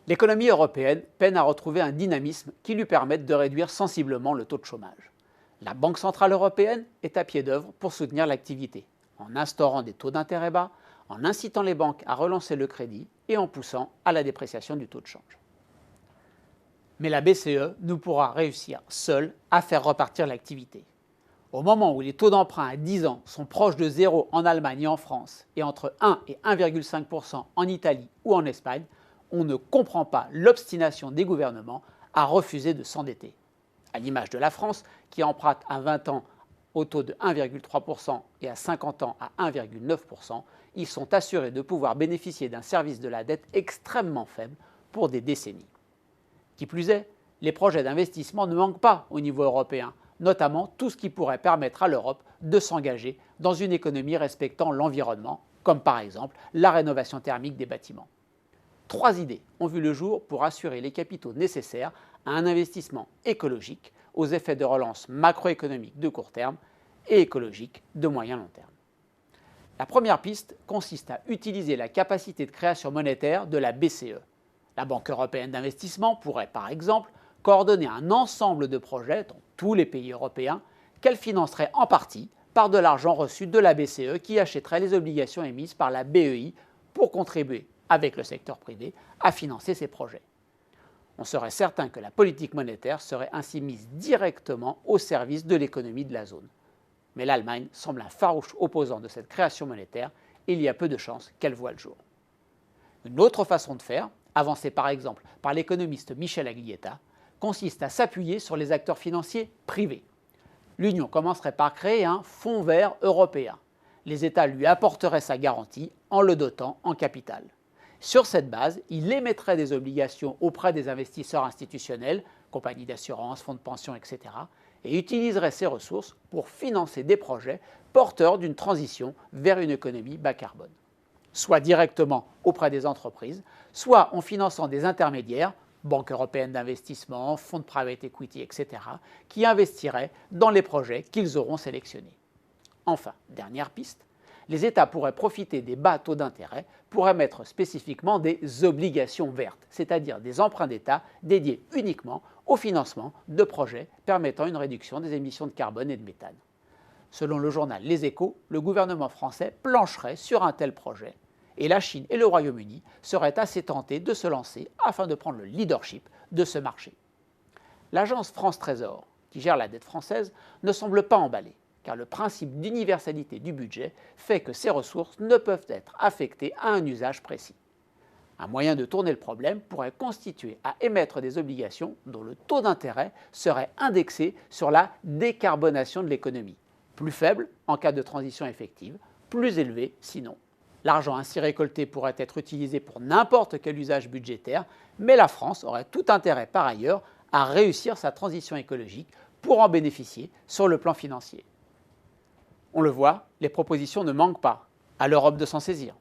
L'économie européenne peine à retrouver un dynamisme qui lui permette de réduire sensiblement le taux de chômage. La Banque centrale européenne est à pied d'œuvre pour soutenir l'activité, en instaurant des taux d'intérêt bas, en incitant les banques à relancer le crédit et en poussant à la dépréciation du taux de change. Mais la BCE ne pourra réussir seule à faire repartir l'activité. Au moment où les taux d'emprunt à 10 ans sont proches de zéro en Allemagne et en France, et entre 1 et 1,5% en Italie ou en Espagne, on ne comprend pas l'obstination des gouvernements à refuser de s'endetter. À l'image de la France, qui emprunte à 20 ans au taux de 1,3% et à 50 ans à 1,9%, ils sont assurés de pouvoir bénéficier d'un service de la dette extrêmement faible pour des décennies. Qui plus est, les projets d'investissement ne manquent pas au niveau européen, notamment tout ce qui pourrait permettre à l'Europe de s'engager dans une économie respectant l'environnement, comme par exemple la rénovation thermique des bâtiments. 3 idées ont vu le jour pour assurer les capitaux nécessaires à un investissement écologique aux effets de relance macroéconomique de court terme et écologique de moyen long terme. La première piste consiste à utiliser la capacité de création monétaire de la BCE. La Banque européenne d'investissement pourrait par exemple coordonner un ensemble de projets dans tous les pays européens qu'elle financerait en partie par de l'argent reçu de la BCE qui achèterait les obligations émises par la BEI pour contribuer avec le secteur privé à financer ces projets. On serait certain que la politique monétaire serait ainsi mise directement au service de l'économie de la zone. Mais l'Allemagne semble un farouche opposant de cette création monétaire et il y a peu de chances qu'elle voie le jour. Une autre façon de faire, avancée par exemple par l'économiste Michel Aglietta, consiste à s'appuyer sur les acteurs financiers privés. L'Union commencerait par créer un fonds vert européen. Les États lui apporteraient sa garantie en le dotant en capital. Sur cette base, il émettrait des obligations auprès des investisseurs institutionnels, compagnies d'assurance, fonds de pension, etc., et utiliserait ces ressources pour financer des projets porteurs d'une transition vers une économie bas carbone, soit directement auprès des entreprises, soit en finançant des intermédiaires, Banque européenne d'investissement, fonds de private equity, etc., qui investiraient dans les projets qu'ils auront sélectionnés. Enfin, dernière piste, les États pourraient profiter des bas taux d'intérêt pour émettre spécifiquement des obligations vertes, c'est-à-dire des emprunts d'État dédiés uniquement au financement de projets permettant une réduction des émissions de carbone et de méthane. Selon le journal Les Échos, le gouvernement français plancherait sur un tel projet et la Chine et le Royaume-Uni seraient assez tentés de se lancer afin de prendre le leadership de ce marché. L'agence France Trésor, qui gère la dette française, ne semble pas emballée, car le principe d'universalité du budget fait que ces ressources ne peuvent être affectées à un usage précis. Un moyen de tourner le problème pourrait constituer à émettre des obligations dont le taux d'intérêt serait indexé sur la décarbonation de l'économie, plus faible en cas de transition effective, plus élevé sinon. L'argent ainsi récolté pourrait être utilisé pour n'importe quel usage budgétaire, mais la France aurait tout intérêt par ailleurs à réussir sa transition écologique pour en bénéficier sur le plan financier. On le voit, les propositions ne manquent pas. À l'Europe de s'en saisir.